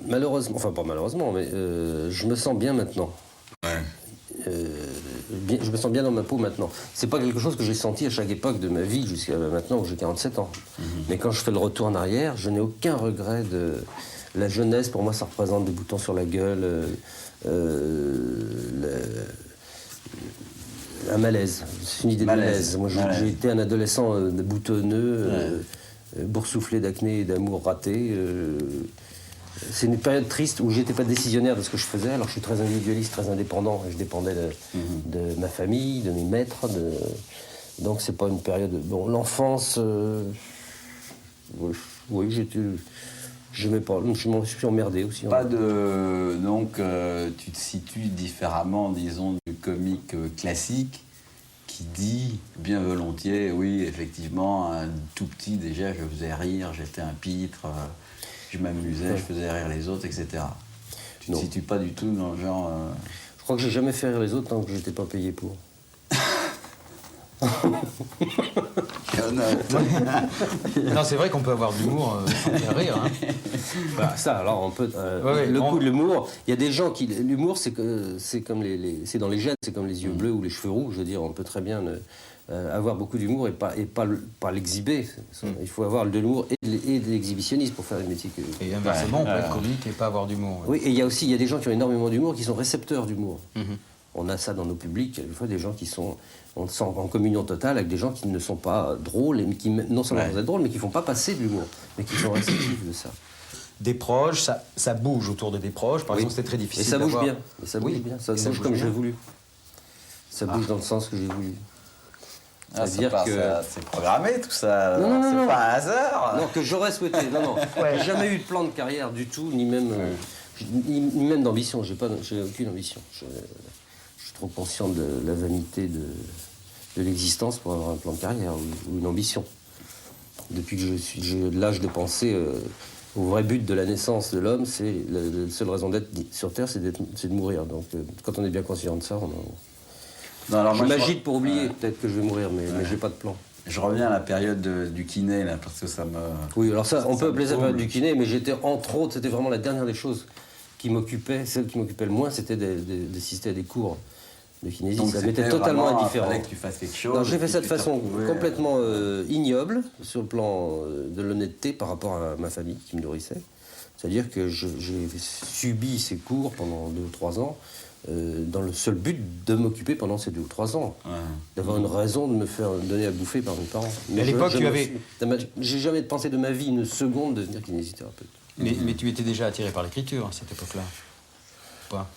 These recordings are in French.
Malheureusement, enfin pas malheureusement, mais je me sens bien maintenant. Ouais. Je me sens bien dans ma peau maintenant. C'est pas quelque chose que j'ai senti à chaque époque de ma vie jusqu'à maintenant où j'ai 47 ans. Mais quand je fais le retour en arrière, je n'ai aucun regret de la jeunesse. Pour moi, ça représente des boutons sur la gueule, un malaise. C'est une idée de malaise. Moi, j'ai été un adolescent boutonneux, boursouflé d'acné et d'amour raté. C'est une période triste où j'étais pas décisionnaire de ce que je faisais. Alors je suis très individualiste, très indépendant. Je dépendais de ma famille, de mes maîtres. Donc c'est pas une période... Bon, l'enfance... oui, j'aimais pas. Je m'en suis emmerdé aussi. Pas de... Donc tu te situes différemment, disons, du comique classique qui dit bien volontiers, oui, effectivement, un tout petit déjà, je faisais rire, j'étais un pitre... Je m'amusais, je faisais rire les autres, etc. Tu ne te situes pas du tout dans le genre... Je crois que j'ai jamais fait rire les autres tant que j'étais pas payé pour. Non, c'est vrai qu'on peut avoir de l'humour sans faire rire. Hein. Bah, ça, alors on peut... coup de l'humour, il y a des gens qui... L'humour, c'est comme c'est dans les gènes, c'est comme les yeux bleus ou les cheveux roux. Je veux dire, on peut très bien... avoir beaucoup d'humour et pas l'exhiber. Il faut avoir de l'humour et de l'exhibitionnisme pour faire le métier que... Et inversement, on peut être comique et pas avoir d'humour. Oui, et il y a des gens qui ont énormément d'humour qui sont récepteurs d'humour. On a ça dans nos publics, des fois des gens qui sont... On se sent en communion totale avec des gens qui ne sont pas drôles, et qui non seulement vous êtes drôles, mais qui ne font pas passer de l'humour, mais qui sont réceptifs de ça. Des proches, ça bouge autour de des proches. Par exemple, c'était très difficile. Et ça bouge bien. Et ça bouge bien. Ça bouge comme j'ai voulu. Ça bouge dans le sens que j'ai voulu. C'est-à-dire que c'est programmé tout ça. Non, c'est pas un hasard. Non, que j'aurais souhaité. Non. J'ai jamais eu de plan de carrière du tout, ni même d'ambition. J'ai aucune ambition. Je suis trop conscient de la vanité de l'existence pour avoir un plan de carrière ou une ambition. Depuis que j'ai l'âge de penser au vrai but de la naissance de l'homme, c'est la seule raison d'être sur Terre, c'est de mourir. Donc, quand on est bien conscient de ça, je m'agite pour oublier, peut-être que je vais mourir, mais j'ai pas de plan. Je reviens à la période du kiné, là, parce que ça me... Oui, alors ça, on peut appeler ça la période du kiné, mais j'étais, entre autres, c'était vraiment la dernière des choses qui m'occupait, celle qui m'occupait le moins, c'était d'assister à des cours de kinésie. Donc ça m'était totalement indifférent. Il fallait que tu fasses quelque chose. J'ai fait ça de façon complètement ignoble, sur le plan de l'honnêteté par rapport à ma famille qui me nourrissait. C'est-à-dire que j'ai subi ces cours pendant 2 ou 3 ans, dans le seul but de m'occuper pendant ces 2 ou 3 ans, d'avoir une raison de me faire donner à bouffer par mes parents. Mais à l'époque, tu avais... J'ai jamais pensé de ma vie une seconde de devenir kinésithérapeute. Mais tu étais déjà attiré par l'écriture à cette époque-là, pas?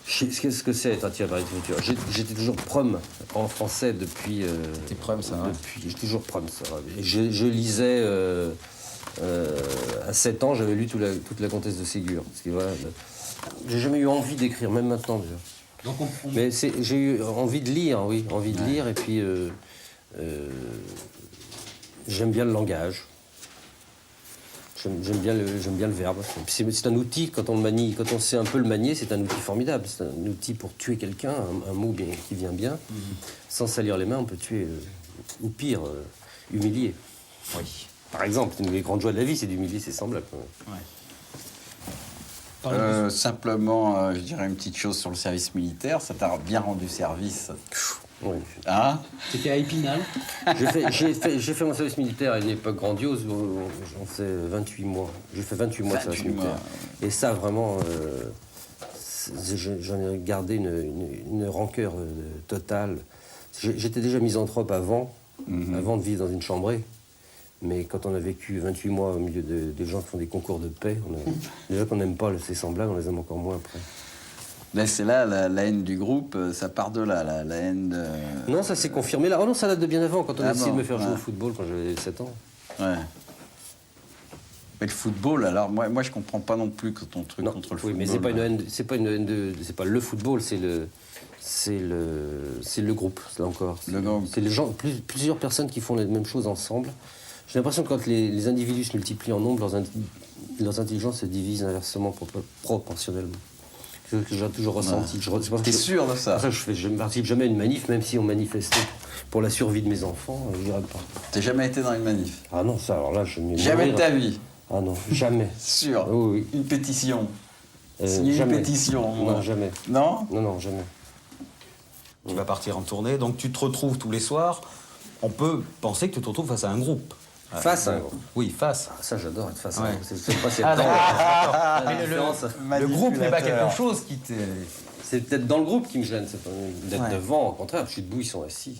Qu'est-ce que c'est être attiré par l'écriture? J'étais toujours prom en français depuis... T'es prom, ça, hein? J'étais toujours prom, ça. Et je lisais... à 7 ans, j'avais lu toute la Comtesse de Ségur. Parce que, voilà, j'ai jamais eu envie d'écrire, même maintenant déjà. Donc mais j'ai eu envie de lire, oui, envie de lire, et puis j'aime bien le langage. J'aime bien le verbe. C'est un outil, quand on le manie, quand on sait un peu le manier, c'est un outil formidable. C'est un outil pour tuer quelqu'un, un mot qui vient bien. Sans salir les mains, on peut tuer, ou pire, humilier. Oui. Par exemple, une des grandes joies de la vie, c'est d'humilier ses semblables. Simplement, je dirais une petite chose sur le service militaire. Ça t'a bien rendu service. Oui. Hein? C'était à Épinal. J'ai fait mon service militaire à une époque grandiose où j'en fais 28 mois. J'ai fait 28 mois de service militaire. Et ça, vraiment, j'en ai gardé une rancœur totale. J'étais déjà misanthrope avant de vivre dans une chambrée. Mais quand on a vécu 28 mois au milieu des gens qui font des concours de paix, déjà qu'on n'aime pas ces semblables, on les aime encore moins après. Là, c'est là, la haine du groupe, ça part de là, la haine de... Non, ça s'est confirmé là. Oh non, ça date de bien avant, quand on a essayé de me faire jouer ouais. au football quand j'avais 7 ans. Ouais. Mais le football, alors moi je comprends pas non plus que ton truc contre le football. Oui, mais c'est pas une haine, c'est pas c'est pas le football, c'est le groupe, là encore. Le groupe. C'est les gens, plusieurs personnes qui font les mêmes choses ensemble. J'ai l'impression que quand les individus se multiplient en nombre, leurs intelligences se divisent inversement proportionnellement. C'est ce que j'ai toujours ressenti. Ouais. T'es sûr de ça? C'est pour ça que je ne participe jamais à une manif, même si on manifestait pour la survie de mes enfants, je dirais pas. T'as jamais été dans une manif? Ah non, ça, alors là, je m'y Jamais de ta vie? Ah non, jamais. Sûr? Oui, oui. Une pétition? Signer jamais. une pétition? Non, jamais. Non? Non, jamais. Tu vas partir en tournée, donc tu te retrouves tous les soirs. On peut penser que tu te retrouves face à un groupe. Face à un groupe? Oui, face. Ah, ça, j'adore être face à un Ouais. groupe. C'est pas si Mais le groupe n'est pas quelque chose qui t'est... C'est peut-être dans le groupe qui me gêne, c'est pas d'être Ouais. devant, au contraire, je suis debout, ils sont assis.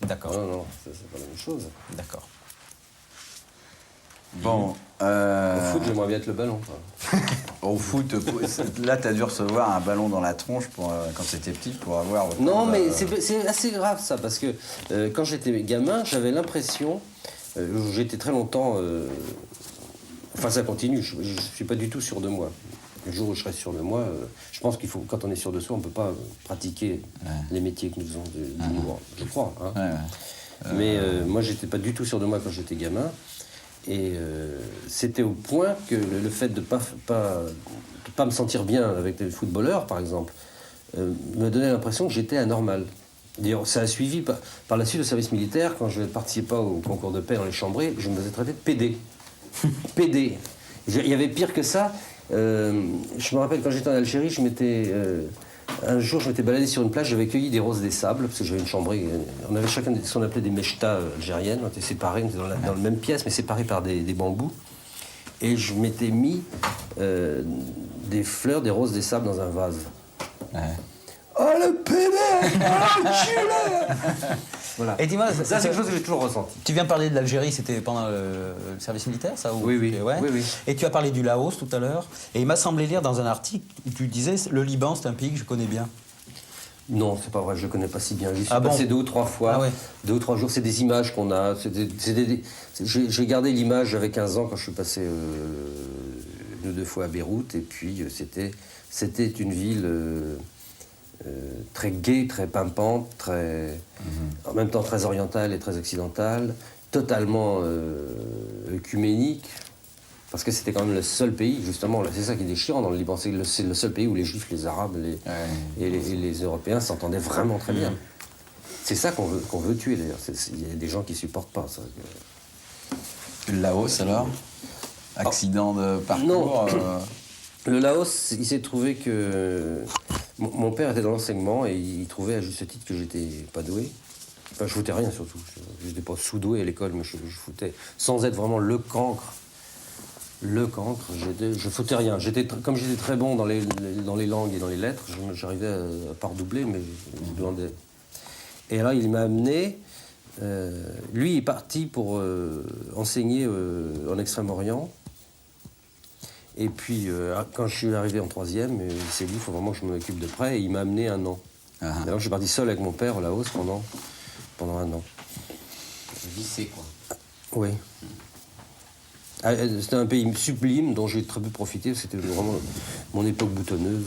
D'accord. Non, c'est pas la même chose. D'accord. Bon, Au foot, j'aimerais bien être le ballon. quoi. au foot, là t'as dû recevoir un ballon dans la tronche quand t'étais petit pour avoir... autant Non, de- mais c'est assez grave ça, parce que quand j'étais gamin, j'avais l'impression, j'étais très longtemps, enfin ça continue, je ne suis pas du tout sûr de moi. Le jour où je serai sûr de moi, je pense qu'il faut, quand on est sûr de soi, on ne peut pas pratiquer les métiers que nous faisons du mouvement, je crois. Hein. Ouais. Mais moi, j'étais pas du tout sûr de moi quand j'étais gamin. Et c'était au point que le fait de pas me sentir bien avec les footballeurs, par exemple, me donnait l'impression que j'étais anormal. D'ailleurs, ça a suivi par la suite au service militaire, quand je ne participais pas au concours de paix dans les chambrées, je me faisais traiter de PD. PD. Il y avait pire que ça. Je me rappelle quand j'étais en Algérie, un jour, je m'étais baladé sur une plage, j'avais cueilli des roses des sables, parce que j'avais une chambrée. On avait chacun ce qu'on appelait des mechtas algériennes, on était séparés, on était dans la même pièce, mais séparés par des bambous. Et je m'étais mis des fleurs, des roses des sables dans un vase. Ouais. Oh le PD! Oh l'enculé! Voilà. Et dis-moi, Ça, c'est quelque chose que j'ai toujours ressenti. Tu viens de parler de l'Algérie, c'était pendant le service militaire, ça ou... Oui, oui. Ouais. Oui. Et tu as parlé du Laos tout à l'heure. Et il m'a semblé lire dans un article où tu disais le Liban, c'est un pays que je connais bien. Non, c'est pas vrai, je le connais pas si bien. J'y suis Ah bon? passé 2 ou 3 fois, Ah ouais. 2 ou 3 jours. C'est des images qu'on a. J'ai gardé l'image, j'avais 15 ans quand je suis passé 2 fois à Beyrouth. Et puis, c'était une ville très gaie, très pimpante, en même temps très orientale et très occidentale, totalement œcuménique. Parce que c'était quand même le seul pays, justement, c'est ça qui est déchirant dans le Liban, c'est le seul pays où les Juifs, les Arabes et les Européens s'entendaient vraiment très bien. C'est ça qu'on veut tuer, d'ailleurs. Il y a des gens qui ne supportent pas ça. Le Laos, alors? Accident de parcours? Le Laos, il s'est trouvé que... Mon père était dans l'enseignement et il trouvait à juste titre que j'étais pas doué. Enfin, je foutais rien, surtout. Je n'étais pas sous-doué à l'école, mais je foutais... Sans être vraiment le cancre, je foutais rien. Comme j'étais très bon dans les langues et dans les lettres, j'arrivais à pas redoubler, mais je demandais. Et là, il m'a amené... lui, il est parti pour enseigner en Extrême-Orient. Et puis, quand je suis arrivé en 3e, il s'est dit, il faut vraiment que je m'en occupe de près, et il m'a amené 1 an. Alors, je suis parti seul avec mon père au Laos pendant 1 an. Lycée, quoi. Oui. C'était un pays sublime dont j'ai très peu profité. C'était vraiment mon époque boutonneuse.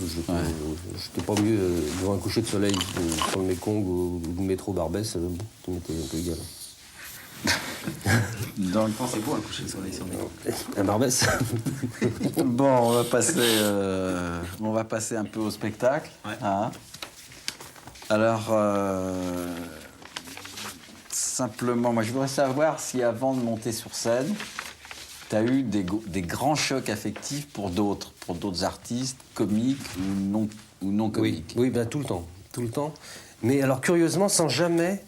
J'étais pas mieux devant un coucher de soleil sur le Mékong ou le métro Barbès. Ça m'était un peu égal. C'est beau un coucher de soleil sur le Mékong. Un Barbès. Bon, on va passer un peu au spectacle. Ouais. Hein. Alors, simplement, moi je voudrais savoir si avant de monter sur scène, tu as eu des grands chocs affectifs pour d'autres artistes, comiques ou non comiques. Oui, ben, tout le temps. Mais alors, curieusement, sans jamais...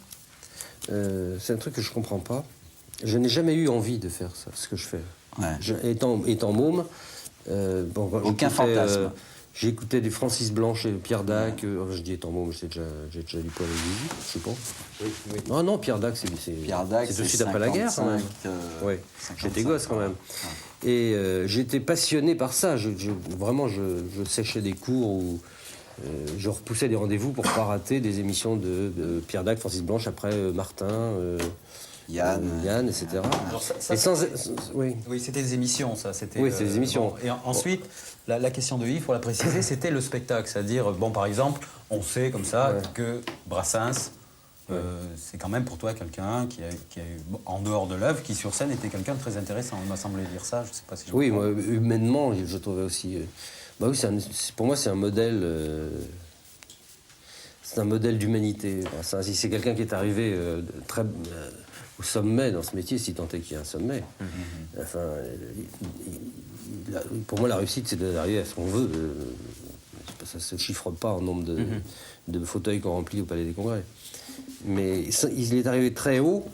c'est un truc que je comprends pas. Je n'ai jamais eu envie de faire ça, ce que je fais. Ouais. Étant môme... Aucun fantasme. J'écoutais du Francis Blanche et Pierre Dac. Je dis étant bon, j'ai déjà lu Paul Éluzy, je sais pas. Non, non, Pierre Dac, c'est Pierre Dac, tout de suite après la guerre, quand même. Oui, j'étais gosse, quand même. Et j'étais passionné par ça. Vraiment, je séchais des cours où je repoussais des rendez-vous pour pas rater des émissions de Pierre Dac, Francis Blanche, après Martin, Yann, etc. Alors Et oui. Oui, c'était des émissions, ça. Oui, c'était des émissions. Bon. Et ensuite, la question de Yves, pour la préciser, c'était le spectacle. C'est-à-dire, bon, par exemple, on sait comme ça que Brassens, c'est quand même pour toi quelqu'un qui a eu, en dehors de l'œuvre, qui sur scène était quelqu'un de très intéressant. Il m'a semblé dire ça, je ne sais pas si je Oui, comprends. moi, humainement, je trouvais aussi... bah oui, pour moi, c'est un modèle... c'est un modèle d'humanité. C'est quelqu'un qui est arrivé au sommet dans ce métier, si tant est qu'il y a un sommet. Enfin, pour moi, la réussite, c'est d'arriver à ce qu'on veut. Ça ne se chiffre pas en nombre de fauteuils qu'on remplit au Palais des Congrès. Mais il est arrivé très haut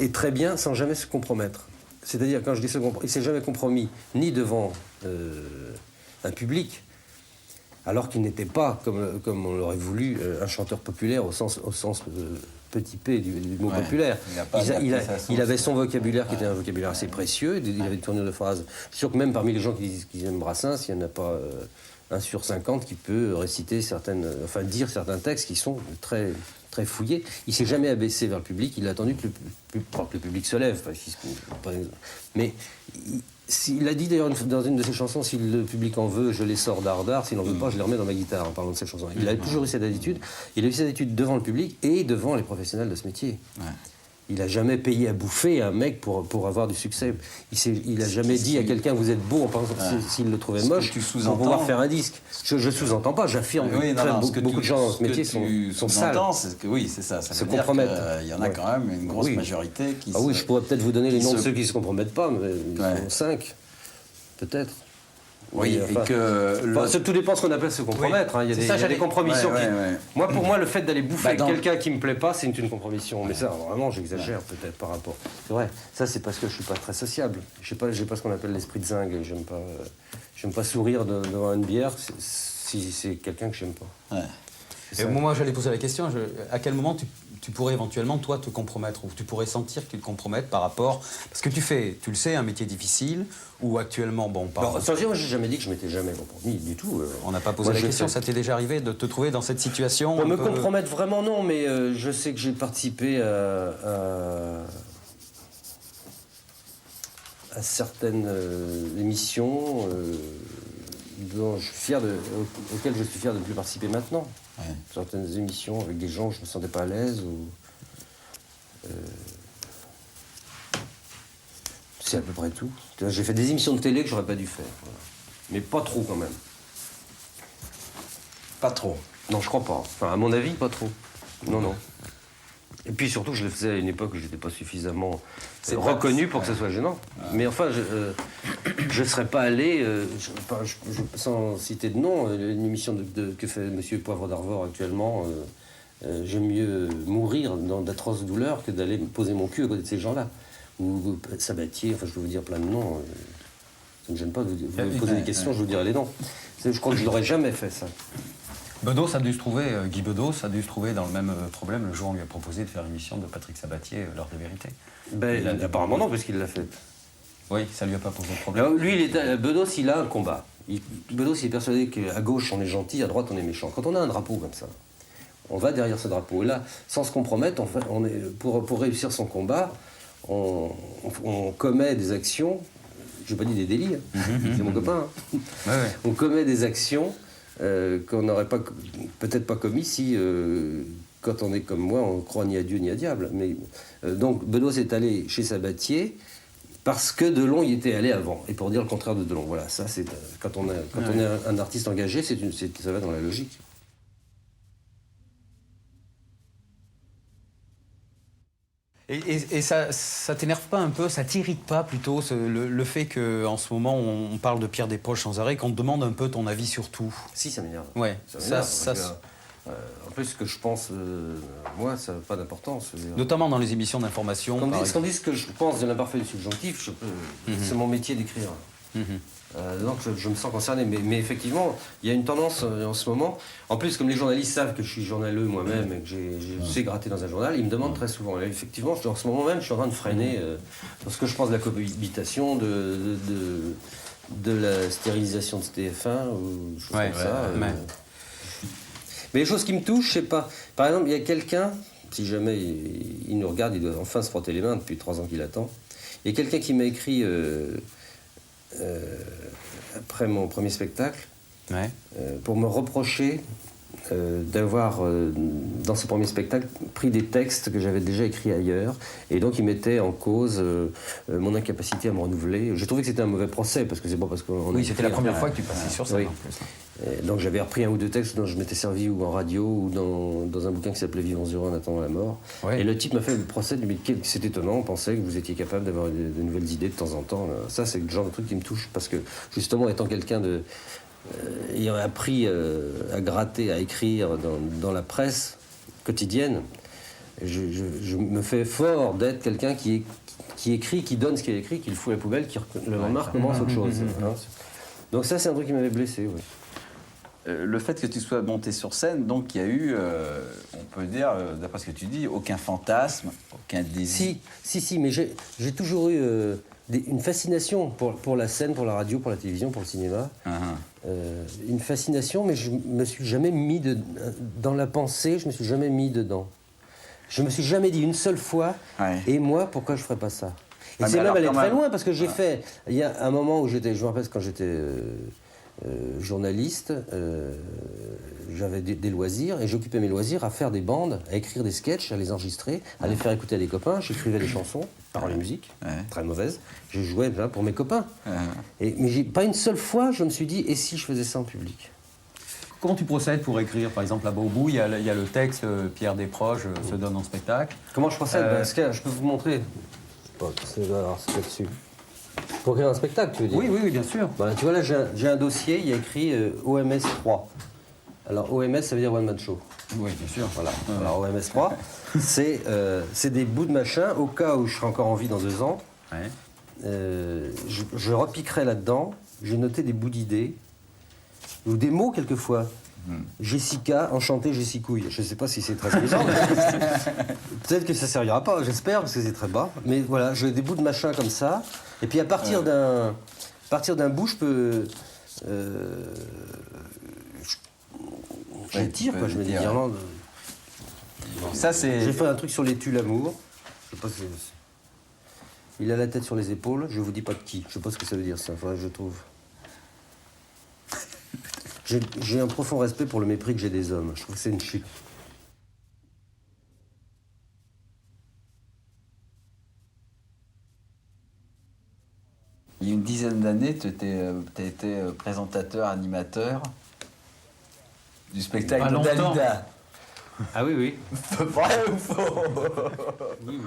et très bien sans jamais se compromettre. C'est-à-dire, quand je dis se compromettre, il ne s'est jamais compromis ni devant un public, alors qu'il n'était pas, comme on l'aurait voulu, un chanteur populaire au sens petit p du mot populaire. Il avait son vocabulaire qui était un vocabulaire assez précieux, il avait une tournure de phrases. Je suis sûr que même parmi les gens qui aiment Brassens, il n'y en a pas 1 sur 50 qui peut réciter dire certains textes qui sont très, très fouillés. Il ne s'est jamais abaissé vers le public, il a attendu que le public se lève. Mais il a dit d'ailleurs dans une de ses chansons, si le public en veut, je les sors d'art, s'il n'en veut pas, je les remets dans ma guitare, en parlant de ses chansons. Il a toujours eu cette attitude. Il a eu cette attitude devant le public et devant les professionnels de ce métier. Ouais. Il n'a jamais payé à bouffer un mec pour avoir du succès. Il n'a jamais dit à quelqu'un, vous êtes beau, en pensant s'il le trouvait moche, pour pouvoir faire un disque. Je sous-entends pas, j'affirme que beaucoup de gens dans ce métier sont sales. Oui, c'est ça. Ça se compromettent. Il y en a quand même une grosse majorité qui oui, je pourrais peut-être vous donner les noms de ceux qui ne se compromettent pas, mais ils sont 5, peut-être. Oui, et que... tout dépend de ce qu'on appelle se compromettre. Il y a des compromissions. Moi, pour moi, le fait d'aller bouffer avec quelqu'un qui ne me plaît pas, c'est une compromission. Mais ça, vraiment, j'exagère peut-être par rapport. C'est vrai, ça, c'est parce que je ne suis pas très sociable. Je n'ai pas ce qu'on appelle l'esprit de zingue. J'aime pas sourire devant une bière si c'est quelqu'un que je n'aime pas. Ouais. Et moi, j'allais poser la question, à quel moment tu pourrais éventuellement, toi, te compromettre, ou tu pourrais sentir que tu te compromettes par rapport... Parce que tu le sais, un métier difficile, où actuellement, bon... Moi, j'ai jamais dit que je m'étais jamais compromis, du tout. On n'a pas posé la question, ça t'est déjà arrivé de te trouver dans cette situation? Pour me compromettre, vraiment non, mais je sais que j'ai participé à certaines émissions auxquelles je suis fier de ne plus participer maintenant. Ouais. Certaines émissions avec des gens où je ne me sentais pas à l'aise. C'est à peu près tout. J'ai fait des émissions de télé que j'aurais pas dû faire. Voilà. Mais pas trop quand même. Pas trop? Non, je crois pas. Enfin, à mon avis, pas trop. Non. Et puis surtout, je le faisais à une époque où je n'étais pas suffisamment reconnu pour que ce soit gênant. Mais enfin, je ne serais pas allé, sans citer de nom, une émission que fait M. Poivre d'Arvor actuellement. J'aime mieux mourir d'atroces douleurs que d'aller me poser mon cul à côté de ces gens-là. Ou Sabatier, enfin je peux vous dire plein de noms. Ça ne me gêne pas de vous poser des questions, je vous dirai les noms. Je crois que je ne l'aurais jamais fait, ça. Bedos a dû se trouver, Guy Bedos a dû se trouver dans le même problème le jour où on lui a proposé de faire l'émission de Patrick Sabatier, L'heure des vérités. Apparemment non, parce qu'il l'a fait. Oui, ça lui a pas posé de problème. Alors, lui, Bedos, il a un combat. Bedos, il est persuadé qu'à gauche, on est gentil, à droite, on est méchant. Quand on a un drapeau comme ça, on va derrière ce drapeau. Et là, sans se compromettre, pour réussir son combat, on commet des actions, je n'ai pas dit des délits, c'est mon copain. On commet des actions qu'on n'aurait peut-être pas commis si, quand on est comme moi, on croit ni à Dieu ni à diable. Mais, donc Bedos est allé chez Sabatier parce que Delon y était allé avant, et pour dire le contraire de Delon. Voilà, ça c'est quand on est un artiste engagé, ça va dans la logique. Et ça t'énerve pas un peu, ça t'irrite pas plutôt le fait qu'en ce moment on parle de Pierre Desproges sans arrêt, qu'on te demande un peu ton avis sur tout? Si, ça m'énerve. Ouais, en plus, ce que je pense, moi, ça n'a pas d'importance. Notamment dans les émissions d'information. Quand on dit ce que je pense de l'imparfait du subjonctif, c'est mon métier d'écrire. Donc je me sens concerné, mais effectivement, il y a une tendance en ce moment. En plus, comme les journalistes savent que je suis journaleux moi-même et que je sais gratter dans un journal, ils me demandent très souvent. Et effectivement, en ce moment même, je suis en train de freiner sur ce que je pense de la cohabitation, de la stérilisation de TF1 ou choses comme ça. Mais les choses qui me touchent, je sais pas. Par exemple, il y a quelqu'un, si jamais il nous regarde, il doit enfin se frotter les mains depuis 3 ans qu'il attend. Il y a quelqu'un qui m'a écrit après mon premier spectacle pour me reprocher d'avoir, dans ce premier spectacle, pris des textes que j'avais déjà écrits ailleurs. Et donc, il mettait en cause mon incapacité à me renouveler. J'ai trouvé que c'était un mauvais procès, parce que c'est pas parce qu'on... Oui, c'était la première fois que tu passais sur scène, oui. en plus. Donc, j'avais repris 1 ou 2 textes dont je m'étais servi ou en radio ou dans un bouquin qui s'appelait « Vivons heureux en attendant la mort ». Et le type m'a fait le procès, mais c'est étonnant, on pensait que vous étiez capable d'avoir de nouvelles idées de temps en temps. Ça, c'est le genre de truc qui me touche, parce que, justement, étant quelqu'un de... ayant appris à gratter, à écrire dans la presse quotidienne, je me fais fort d'être quelqu'un qui écrit, qui donne ce qu'il a écrit, qui le fout à la poubelle, qui le lendemain recommence autre chose. Donc ça, c'est un truc qui m'avait blessé. Oui. Le fait que tu sois monté sur scène, donc il y a eu, on peut dire, d'après ce que tu dis, aucun fantasme, aucun désir. Si, mais j'ai toujours eu une fascination pour la scène, pour la radio, pour la télévision, pour le cinéma. Une fascination, mais je me suis jamais mis dans la pensée, je me suis jamais mis dedans. Je me suis jamais dit une seule fois, et moi, pourquoi je ferais pas ça? Et c'est même allé très loin, parce que j'ai fait... Il y a un moment où je me rappelle quand j'étais journaliste, j'avais des loisirs, et j'occupais mes loisirs à faire des bandes, à écrire des sketchs, à les enregistrer, à les faire écouter à des copains. J'écrivais des chansons, paroles et musique, très mauvaises. Je jouais déjà pour mes copains. Mais pas une seule fois, je me suis dit, et si je faisais ça en public? Comment tu procèdes pour écrire? Par exemple, là-bas au bout, il y a le texte Pierre Desproges se donne en spectacle. Comment je procède? Je peux vous montrer. C'est là-dessus. Pour écrire un spectacle, tu veux dire? Oui, bien sûr. Tu vois, là, j'ai un dossier, il y a écrit OMS 3. Alors, OMS, ça veut dire One Man Show. Oui, bien sûr. Voilà. Alors, OMS 3, c'est des bouts de machin, au cas où je serai encore en vie dans 2 ans. Je repiquerai là-dedans, j'ai noté des bouts d'idées, ou des mots, quelquefois. Jessica, enchantée Jessicouille. Je ne sais pas si c'est très plaisant. Peut-être que ça ne servira pas, j'espère, parce que c'est très bas. Mais voilà, j'ai des bouts de machin comme ça. Et puis à partir d'un bout, je peux... j'étire, quoi. Je mets des guirlandes. Ça, c'est... J'ai fait un truc sur les l'amour. Je sais pas si... Il a la tête sur les épaules. Je vous dis pas de qui. Je sais pas ce que ça veut dire, ça. Faudrait que je trouve. J'ai un profond respect pour le mépris que j'ai des hommes. Je trouve que c'est une chute. Il y a une dizaine d'années, tu as été présentateur, animateur du spectacle de Dalida. Ah oui. Vrai ou faux? Oui.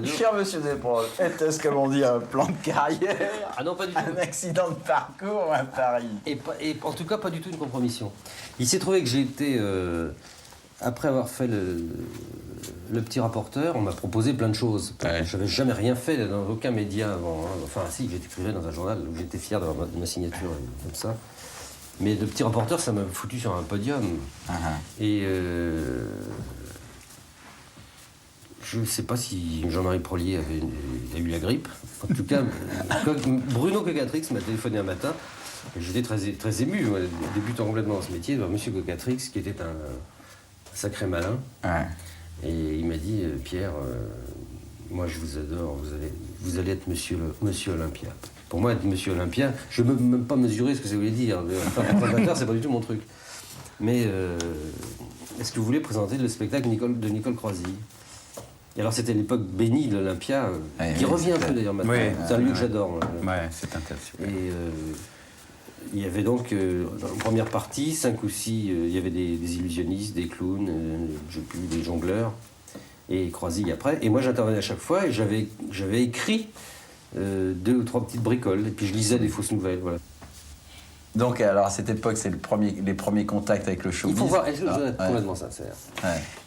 Cher monsieur Desproges, est-ce que l'on dit un plan de carrière? Ah non, pas du tout. Un accident de parcours ou un pari? Et en tout cas, pas du tout une compromission. Il s'est trouvé que j'ai été... après avoir fait le petit rapporteur, on m'a proposé plein de choses. Je n'avais jamais rien fait dans aucun média avant. Enfin, si, j'écrivais dans un journal où j'étais fier d'avoir ma signature comme ça. Mais le petit rapporteur, ça m'a foutu sur un podium. Et je ne sais pas si Jean-Marie Prolier a eu la grippe. En tout cas, Bruno Cocatrix m'a téléphoné un matin. J'étais très ému, moi, débutant complètement dans ce métier, de voir monsieur Cocatrix, qui était un sacré malin. Et il m'a dit, Pierre, moi je vous adore, vous allez être monsieur Olympia. Pour moi, être monsieur Olympia, je ne peux même pas mesurer ce que ça voulait dire. Faire présentateur, c'est pas du tout mon truc. Mais est-ce que vous voulez présenter le spectacle de Nicole Croisy? Et alors, c'était l'époque bénie de l'Olympia, qui revient un peu d'ailleurs maintenant. C'est un lieu que j'adore. C'est intéressant. Et il y avait donc, en première partie, 5 ou 6, il y avait des illusionnistes, des clowns, des jongleurs, et Croisy après. Et moi, j'intervenais à chaque fois, et j'avais écrit 2 ou 3 petites bricoles, et puis je lisais des fausses nouvelles, voilà. Donc, alors, à cette époque, c'est les premiers contacts avec le showbiz. Il faut voir, je dois être complètement sincère.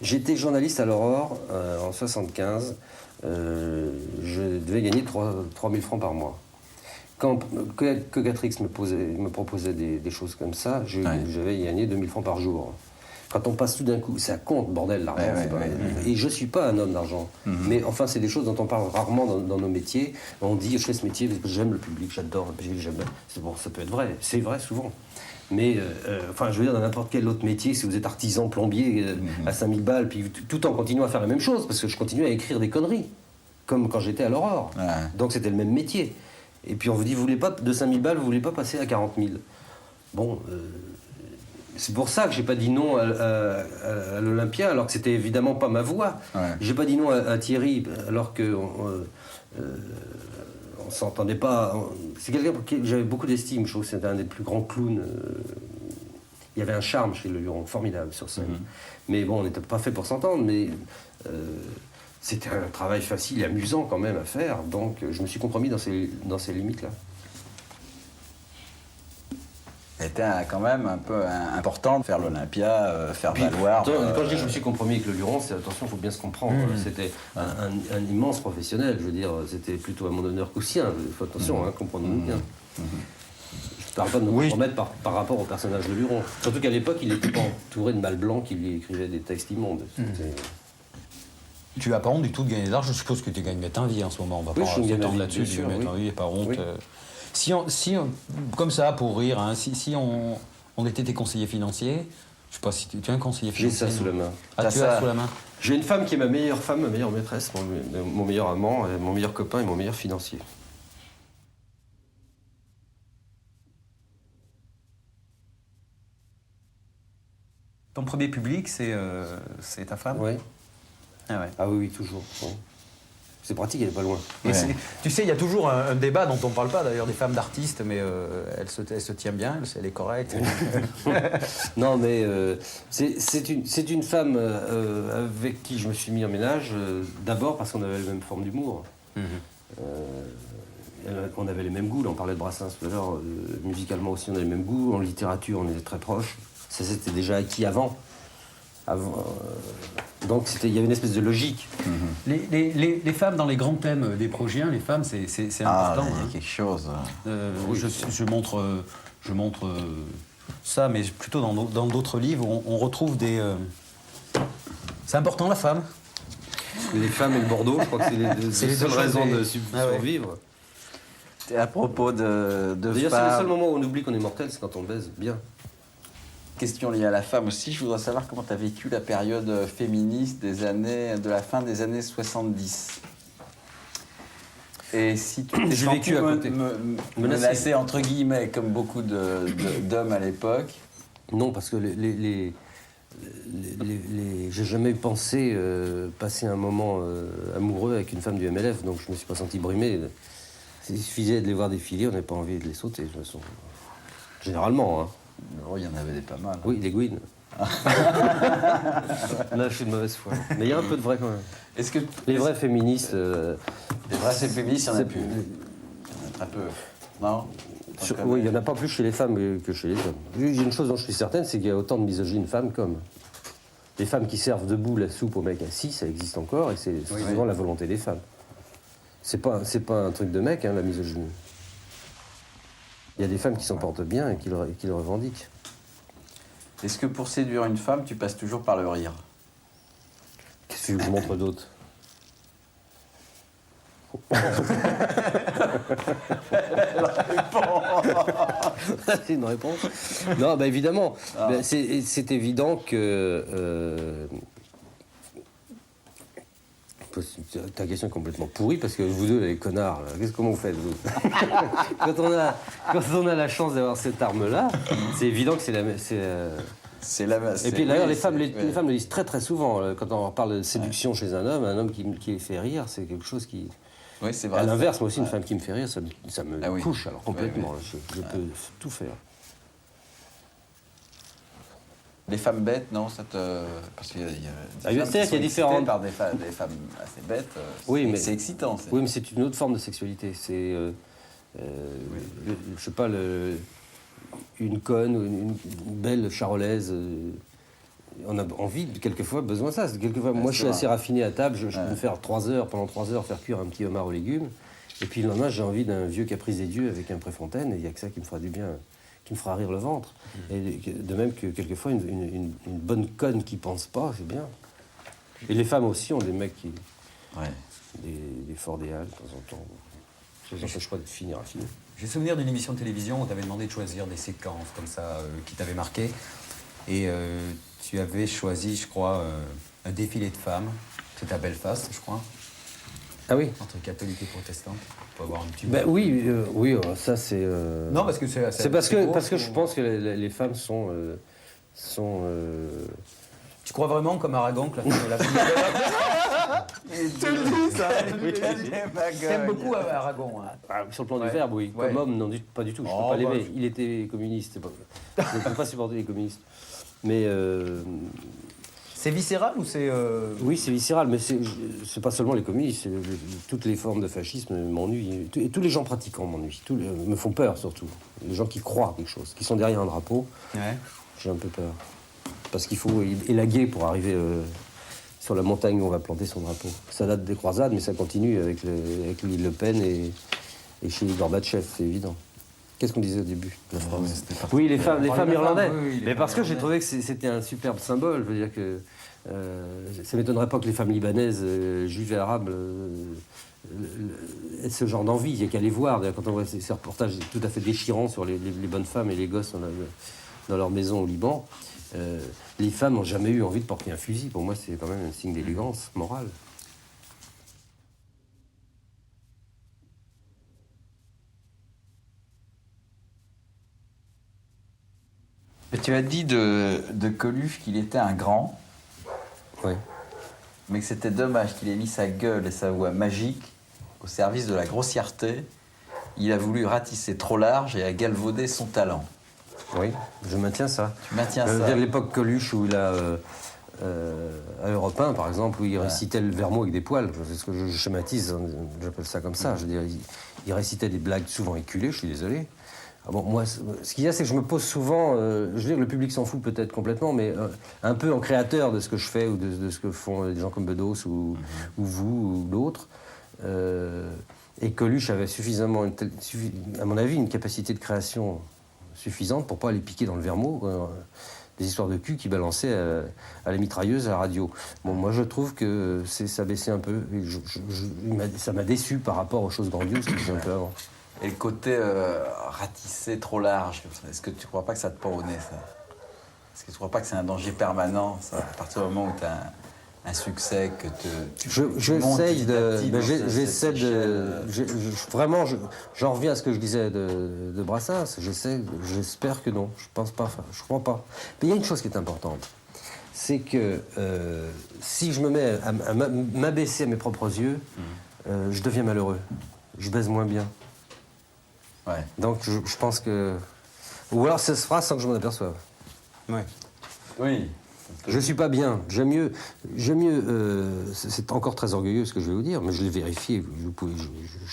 J'étais journaliste à l'Aurore en 75. Je devais gagner 3 000 francs par mois. quand Cocatrix me proposait des choses comme ça, j'avais gagné 2000 francs par jour. Quand on passe tout d'un coup, ça compte, bordel, l'argent. Et je ne suis pas un homme d'argent. Mais enfin, c'est des choses dont on parle rarement dans nos métiers. On dit, je fais ce métier parce que j'aime le public, j'adore. Bon, ça peut être vrai, c'est vrai souvent. Mais, enfin, je veux dire, dans n'importe quel autre métier, si vous êtes artisan, plombier, à 5000 balles, puis tout en continuant à faire la même chose, parce que je continuais à écrire des conneries, comme quand j'étais à l'Aurore. Donc c'était le même métier. Et puis on vous dit, vous voulez pas, de 5000 balles, vous voulez pas passer à 40 000. Bon... c'est pour ça que j'ai pas dit non à l'Olympia, alors que c'était évidemment pas ma voix. J'ai pas dit non à Thierry, alors que on s'entendait pas. C'est quelqu'un pour qui j'avais beaucoup d'estime. Je trouve que c'était un des plus grands clowns. Il y avait un charme chez le Luron, formidable sur scène. Mais bon, on n'était pas fait pour s'entendre, mais c'était un travail facile et amusant quand même à faire. Donc je me suis compromis dans ces limites-là. C'était quand même un peu important de faire l'Olympia, faire valoir. Quand je dis que je me suis compromis avec le Luron, c'est attention, il faut bien se comprendre. C'était un immense professionnel, je veux dire, c'était plutôt à mon honneur qu'au sien. Attention, comprenez-nous bien. Je ne parle pas de me compromettre par rapport au personnage de Luron. Surtout qu'à l'époque, il n'était pas entouré de mâles blancs qui lui écrivaient des textes immondes. Tu n'as pas honte du tout de gagner de l'argent. Je suppose que tu gagnes bien ta vie en ce moment. On va pas s'étendre là-dessus. Tu gagnes ta vie et pas honte. Si on, comme ça, pour rire, hein, si on était tes conseillers financiers, je sais pas si tu as un conseiller financier. J'ai ça sous la main. Ah, tu as sous la main. J'ai une femme qui est ma meilleure femme, ma meilleure maîtresse, mon meilleur amant, mon meilleur copain et mon meilleur financier. Ton premier public, c'est ta femme? Oui. Ah ouais. Ah oui, toujours. Oui. C'est pratique, elle n'est pas loin. Et tu sais, il y a toujours un débat dont on ne parle pas d'ailleurs des femmes d'artistes, mais elle se tient bien, elle est correcte. Non, mais c'est une femme avec qui je me suis mis en ménage, d'abord parce qu'on avait la même forme d'humour. On avait les mêmes goûts, là, on parlait de Brassens tout à l'heure, musicalement aussi on a les mêmes goûts, en littérature on était très proches. Ça c'était déjà acquis avant. Donc il y avait une espèce de logique. Les femmes dans les grands thèmes des Progiens, les femmes, c'est important. Il y a quelque chose. Je montre ça, mais plutôt dans d'autres livres, on retrouve des... C'est important la femme. Les femmes et le Bordeaux, je crois que c'est les deux seules raisons de survivre. Et à propos de D'ailleurs, c'est le seul moment où on oublie qu'on est mortel, c'est quand on baise bien. Question liée à la femme aussi, je voudrais savoir comment tu as vécu la période féministe de la fin des années 70. Et si tu t'es senti menacé entre guillemets, comme beaucoup d'hommes à l'époque. Non, parce que j'ai jamais pensé passer un moment amoureux avec une femme du MLF, donc je me suis pas senti brimé. Il suffisait de les voir défiler, on n'avait pas envie de les sauter, de toute façon. Généralement, hein. Oh, il y en avait des pas mal. Oui, les Gouines. Là, je suis de mauvaise foi. Mais il y a un peu de vrai quand même. Est-ce que les vrais féministes... les vrais féministes, il y en a plus. Il y en a très peu. Non oui, il n'y en a pas plus chez les femmes que chez les hommes. Il y a une chose dont je suis certaine, c'est qu'il y a autant de misogynes femmes qu'hommes. Les femmes qui servent debout la soupe au mec assis, ça existe encore, et c'est souvent la volonté des femmes. C'est pas un truc de mec, hein, la misogynie. Il y a des femmes qui s'en portent bien et qui le revendiquent. Est-ce que pour séduire une femme, tu passes toujours par le rire? Qu'est-ce que je montre d'autre? C'est une réponse. Non, bah évidemment. Ah. Ben, c'est évident que... ta question est complètement pourrie parce que vous deux, les connards, comment vous faites vous? quand on a la chance d'avoir cette arme-là, c'est évident que c'est la... Et puis d'ailleurs, les femmes le disent très très souvent. Quand on parle de séduction chez un homme qui fait rire, c'est quelque chose qui... Oui, c'est vrai. À l'inverse, moi aussi, une femme qui me fait rire, ça me couche alors complètement. Je peux tout faire. Les femmes bêtes, non, ça te... Parce qu'il y a des femmes qui sont différentes par des femmes assez bêtes. Oui, mais c'est excitant. Oui, mais c'est une autre forme de sexualité. C'est, je sais pas, une conne ou une belle charolaise. On a envie, quelquefois, besoin de ça. Quelquefois, moi, je suis assez raffiné à table. Je peux me faire pendant 3 heures, faire cuire un petit homard aux légumes. Et puis le lendemain, j'ai envie d'un vieux Caprice des dieux avec un Préfontaine, et il n'y a que ça qui me fera du bien, qui me fera rire le ventre. Et de même que quelquefois, une bonne conne qui pense pas, c'est bien. Et les femmes aussi ont des mecs qui... Des forts des halles, de temps en temps. Ça les empêche pas de finir à finir. J'ai souvenir d'une émission de télévision où tu avais demandé de choisir des séquences comme ça qui t'avaient marqué. Et tu avais choisi, je crois, un défilé de femmes. C'était à Belfast, je crois. Ah oui. Entre catholiques et protestants. Pour avoir un petit Oui, ça c'est... Non, parce que c'est parce que je pense que les femmes sont... Tu crois vraiment, comme Aragon, que la femme est belle? Tu le dis, ça. T'aimes beaucoup Aragon. Hein. Sur le plan du verbe, oui. Ouais. Comme homme, non, pas du tout. Je ne peux pas l'aimer. Il était communiste. Je ne peux pas supporter les communistes. Mais... C'est viscéral ou c'est... Oui, c'est viscéral, mais c'est pas seulement les communistes. Toutes les formes de fascisme m'ennuient. Et tous les gens pratiquants m'ennuient. Me font peur, surtout. Les gens qui croient quelque chose, qui sont derrière un drapeau. Ouais. J'ai un peu peur. Parce qu'il faut élaguer pour arriver sur la montagne où on va planter son drapeau. Ça date des croisades, mais ça continue avec Le Pen et chez Gorbatchev, c'est évident. Qu'est-ce qu'on disait au début de la phrase? Oui, les femmes irlandaises. Mais parce que j'ai trouvé que c'était un superbe symbole. Je veux dire que ça m'étonnerait pas que les femmes libanaises, juives et arabes, aient ce genre d'envie. Il n'y a qu'à les voir. Quand on voit ces reportages tout à fait déchirants sur les bonnes femmes et les gosses dans leur maison au Liban, les femmes n'ont jamais eu envie de porter un fusil. Pour moi, c'est quand même un signe d'élégance morale. Et tu as dit de Coluche qu'il était un grand, Oui. mais que c'était dommage qu'il ait mis sa gueule et sa voix magique au service de la grossièreté. Il a voulu ratisser trop large et a galvaudé son talent. Oui, je maintiens ça. Tu maintiens Je veux ça. dire, l'époque Coluche où il a... à Europe 1, par exemple, où il récitait le Vermont avec des poils. C'est ce que je schématise, hein, j'appelle ça comme ça. Je veux dire, il récitait des blagues souvent éculées, je suis désolé. Ah bon, moi, ce qu'il y a, c'est que je me pose souvent... je veux dire, le public s'en fout peut-être complètement, mais un peu en créateur de ce que je fais ou de ce que font des gens comme Bedos ou vous ou d'autres. Et Coluche avait suffisamment, à mon avis, une capacité de création suffisante pour pas aller piquer dans le Vermont des histoires de cul qui balançaient à la mitrailleuse à la radio. Bon, moi je trouve que ça baissait un peu. Et ça m'a déçu par rapport aux choses grandioses qui faisaient un peu avant. Et le côté ratissé trop large, est-ce que tu ne crois pas que ça te pend au nez, ça? Est-ce que tu ne crois pas que c'est un danger permanent, ça, à partir du moment où tu as un succès que j'essaye vraiment, j'en reviens à ce que je disais de Brassens. J'espère que non. Je pense pas. Je crois pas. Mais il y a une chose qui est importante, c'est que si je me mets à m'abaisser à mes propres yeux, je deviens malheureux. Je baise moins bien. Ouais. Donc je pense que, ou alors ça se fera sans que je m'en aperçoive. Ouais. Oui. Je suis pas bien. J'aime mieux. C'est encore très orgueilleux ce que je vais vous dire, mais je l'ai vérifié.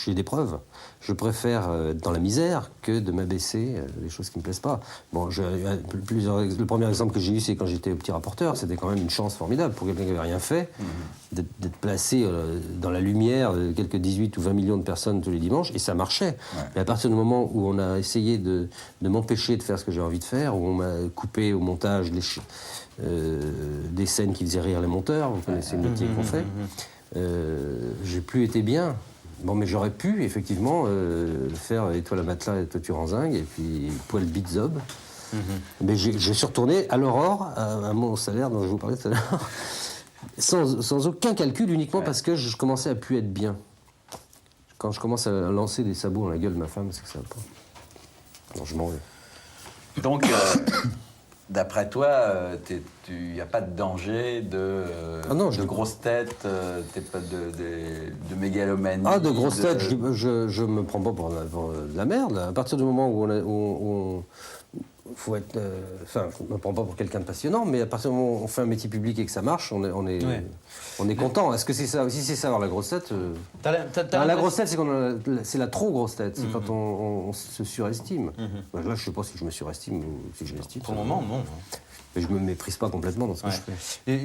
J'ai des preuves. Je préfère être dans la misère que de m'abaisser des choses qui me plaisent pas. Bon, le premier exemple que j'ai eu, c'est quand j'étais petit rapporteur. C'était quand même une chance formidable pour quelqu'un qui n'avait rien fait, d'être placé dans la lumière de quelques 18 ou 20 millions de personnes tous les dimanches, et ça marchait. Ouais. Mais à partir du moment où on a essayé de m'empêcher de faire ce que j'ai envie de faire, où on m'a coupé au montage des scènes qui faisaient rire les monteurs, vous connaissez le métier qu'on fait, j'ai plus été bien. Bon, mais j'aurais pu, effectivement, faire Étoile à matelas et Toiture en zinc, et puis Poil bite zob. Mais je suis retourné à l'Aurore, à mon salaire dont je vous parlais tout à l'heure, sans aucun calcul, uniquement parce que je commençais à plus être bien. Quand je commence à lancer des sabots dans la gueule de ma femme, c'est que ça va pas. Alors je m'en vais. Donc, d'après toi, il n'y a pas de danger de grosses têtes, de mégalomanie. Ah, de grosses têtes, je me prends pas pour de la merde. À partir du moment où faut être... Enfin, je me prends pas pour quelqu'un de passionnant, mais à partir du moment où on fait un métier public et que ça marche, on est content. Est-ce que c'est ça? Si c'est ça, avoir la grosse tête... la grosse tête, c'est la trop grosse tête. C'est quand on se surestime. Là, je sais pas si je me surestime ou si je m'estime. Pour le moment, non. Mais je me méprise pas complètement dans ce que je fais.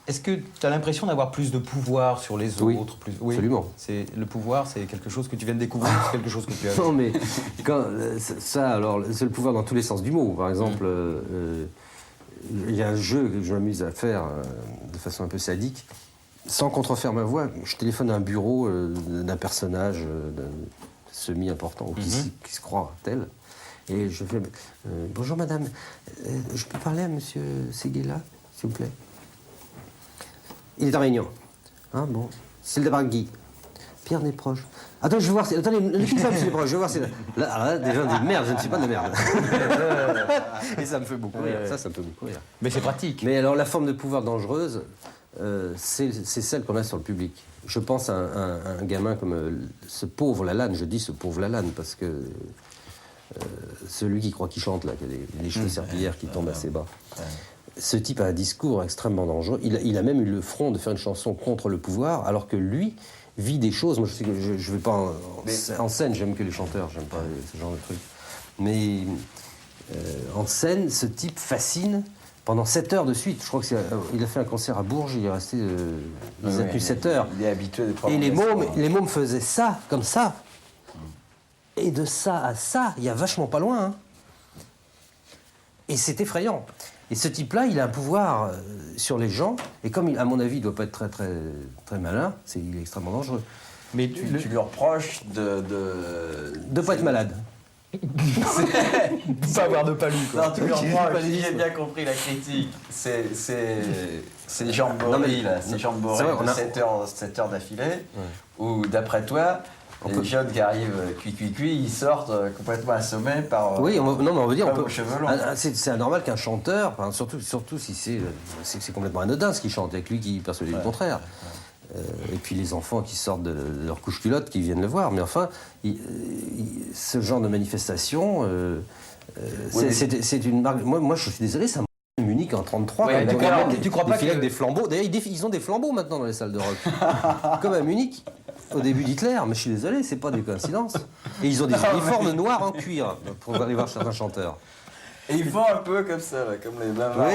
Et Est-ce que tu as l'impression d'avoir plus de pouvoir sur les Oui, autres absolument. Le pouvoir, c'est quelque chose que tu viens de découvrir, c'est quelque chose que tu as... Non, mais ça, alors, c'est le pouvoir dans tous les sens du mot. Par exemple, il y a un jeu que je m'amuse à faire de façon un peu sadique. Sans contrefaire ma voix, je téléphone à un bureau d'un personnage semi-important, ou qui se croit tel. Et je fais bonjour madame, je peux parler à monsieur Seguela, s'il vous plaît? Il est en réunion. Ah bon, c'est le Dabargui. Pierre n'est proche. Attends, je vais voir. Attendez, ne quittez pas, monsieur proche, je vais voir. Là, alors là, déjà, on dit merde, je ne suis pas de merde. Et ça me fait beaucoup rire. Ça me fait beaucoup rire. Mais c'est pratique. Mais alors, la forme de pouvoir dangereuse, c'est celle qu'on a sur le public. Je pense à un gamin comme ce pauvre Lalanne, je dis ce pauvre Lalanne, parce que celui qui croit qu'il chante, là, qui a les cheveux serpillères qui tombent assez bas. Ce type a un discours extrêmement dangereux. Il a même eu le front de faire une chanson contre le pouvoir, alors que lui vit des choses. Moi, je sais que je ne vais pas en scène, j'aime que les chanteurs, j'aime pas ce genre de trucs. Mais en scène, ce type fascine pendant 7 heures de suite. Je crois qu'il a fait un concert à Bourges, il est resté. Il a tenu 7 heures. Il est habitué des Et les mômes faisaient ça, comme ça. Et de ça à ça, il y a vachement pas loin. Hein. Et c'est effrayant. Et ce type-là, il a un pouvoir sur les gens. Et comme, à mon avis, il ne doit pas être très, très, très malin, il est extrêmement dangereux. Mais tu lui reproches de ne pas être malade. Pas avoir de palu, quoi. Non, tu lui reproches, si j'ai bien compris la critique, c'est Jean Bory, là, c'est Jean Bory de 7 heures d'affilée, où d'après toi, les jeunes qui arrivent cuit, ils sortent complètement assommés par. Oui, on veut dire, cheveux longs. C'est anormal qu'un chanteur, enfin, surtout si c'est complètement anodin ce qu'il chante, avec lui qui persuade le contraire. Et puis les enfants qui sortent de leur couche-culotte, qui viennent le voir. Mais enfin, ce genre de manifestation, c'est une marque. Moi, je suis désolé, ça m'a Munich en 1933. Ouais, tu crois pas avec des flambeaux. D'ailleurs, ils ont des flambeaux maintenant dans les salles de rock. Comme à Munich. Au début d'Hitler, mais je suis désolé, c'est pas des coïncidences. Et ils ont des uniformes noirs en cuir pour aller voir certains chanteurs. Et ils font un peu comme ça, là, comme les Bavards. Oui.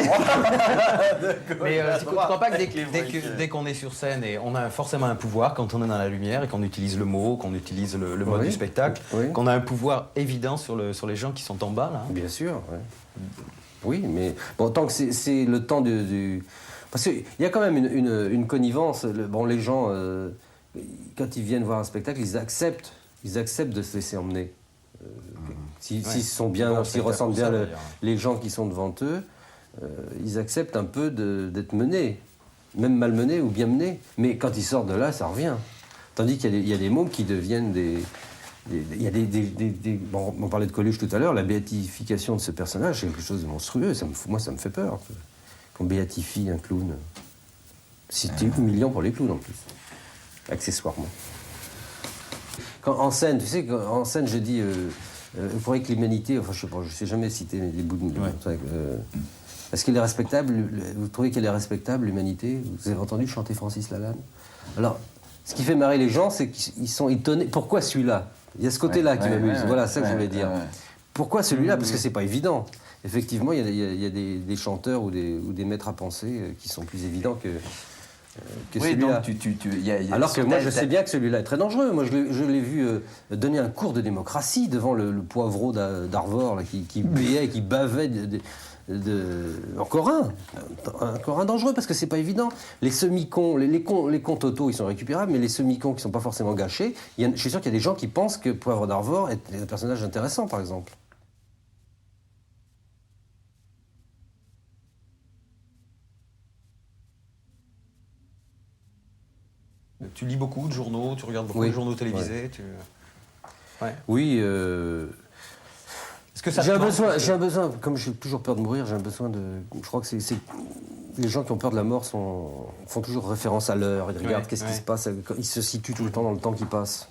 Mais tu ne crois pas que dès qu'on est sur scène, et on a forcément un pouvoir quand on est dans la lumière et qu'on utilise le mot, qu'on utilise le mode du spectacle, qu'on a un pouvoir évident sur les gens qui sont en bas, là. Bien sûr, oui, mais bon, tant que c'est le temps du... Parce qu'il y a quand même une connivence. Les gens... quand ils viennent voir un spectacle, ils acceptent de se laisser emmener. S'ils ressentent bien les gens qui sont devant eux, ils acceptent un peu d'être menés, même malmenés ou bien menés. Mais quand ils sortent de là, ça revient. Tandis qu'il y a des mômes qui deviennent on parlait de Coluche tout à l'heure, la béatification de ce personnage, c'est quelque chose de monstrueux. Moi, ça me fait peur. Qu'on béatifie un clown. C'était humiliant pour les clowns, en plus. Accessoirement. En scène, tu sais, en scène, je dis, vous croyez que l'humanité, enfin, je sais jamais citer des bouts de... Est-ce qu'elle est respectable? Vous trouvez qu'elle est respectable, l'humanité? Vous avez entendu chanter Francis Lalanne? Alors, ce qui fait marrer les gens, c'est qu'ils sont étonnés. Pourquoi celui-là? Il y a ce côté-là qui m'amuse. Voilà, ça que je voulais dire. Pourquoi celui-là? Parce que c'est pas évident. Effectivement, il y a des chanteurs ou des maîtres à penser qui sont plus évidents que celui-là. Alors que moi, je sais bien que celui-là est très dangereux. Moi, je l'ai vu donner un cours de démocratie devant le poivreau d'Arvor, là, qui béait, qui bavait encore un dangereux, parce que c'est pas évident. Les semi-cons, les cons totaux, ils sont récupérables, mais les semi-cons qui sont pas forcément gâchés, je suis sûr qu'il y a des gens qui pensent que Poivre d'Arvor est un personnage intéressant, par exemple. Tu lis beaucoup de journaux, tu regardes beaucoup de journaux télévisés. Oui. Est-ce que ça j'ai un besoin, comme j'ai toujours peur de mourir, j'ai un besoin de... Je crois que c'est les gens qui ont peur de la mort font toujours référence à l'heure, ils regardent qu'est-ce qui se passe, ils se situent tout le temps dans le temps qui passe.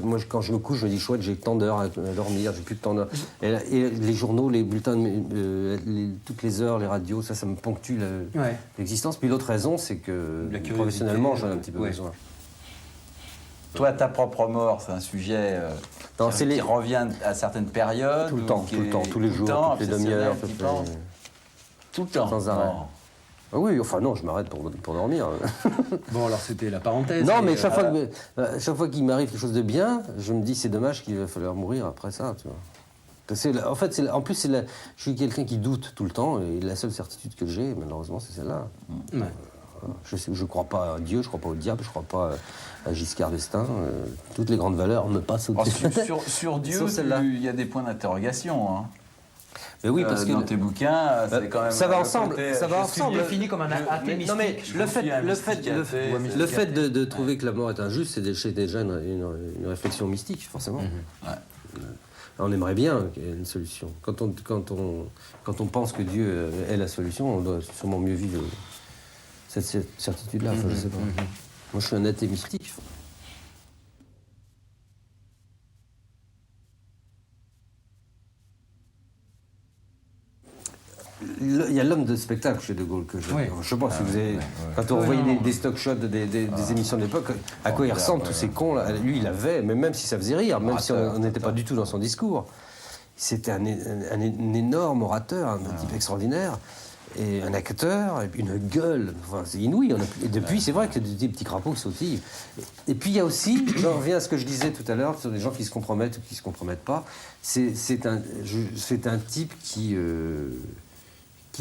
Moi, quand je me couche, je me dis chouette, j'ai tant d'heures à dormir, j'ai plus de temps d'heures. Et les journaux, les bulletins, toutes les heures, les radios, ça me ponctue l'existence. Puis l'autre raison, c'est que professionnellement, j'en ai un petit peu besoin. Toi, ta propre mort, c'est un sujet qui revient à certaines périodes? Tout le temps, tous les jours, toutes les demi-heures. Tout le temps? Sans arrêt. Ah oui, enfin non, je m'arrête pour dormir. Bon, alors c'était la parenthèse. Non, mais chaque fois qu'il m'arrive quelque chose de bien, je me dis c'est dommage qu'il va falloir mourir après ça, tu vois. En fait, je suis quelqu'un qui doute tout le temps, et la seule certitude que j'ai, malheureusement, c'est celle-là. Ouais. Je crois pas à Dieu, je crois pas au diable, je crois pas à Giscard d'Estaing. Toutes les grandes valeurs me passent au-dessus. Sur Dieu, Sauf celle-là. il y a des points d'interrogation. Hein. Mais oui, parce que dans tes bouquins, c'est quand même. ça va le ensemble. côté, Ça va Je suis ensemble. défini comme un athée mystique. Non mais le fait de de trouver que la mort est injuste, c'est déjà une réflexion mystique, forcément. On aimerait bien qu'il y ait une solution. Quand on pense que Dieu est la solution, on doit sûrement mieux vivre cette certitude-là. Enfin, je sais pas. Moi, je suis un athée mystique. Il y a l'homme de spectacle chez De Gaulle que je. Oui. Je sais pas si vous avez. Quand on voyait des stock shots des émissions de l'époque, à quoi ils ressemblent tous ces cons là. Lui, il avait, mais même si ça faisait rire, même si on n'était pas du tout dans son discours, c'était un énorme orateur, un type extraordinaire, et un acteur, et puis une gueule. Enfin, c'est inouï. Et depuis, c'est vrai que des petits crapauds sautillent. Et puis il y a aussi, j'en reviens à ce que je disais tout à l'heure sur les gens qui se compromettent ou qui se compromettent pas. C'est un type qui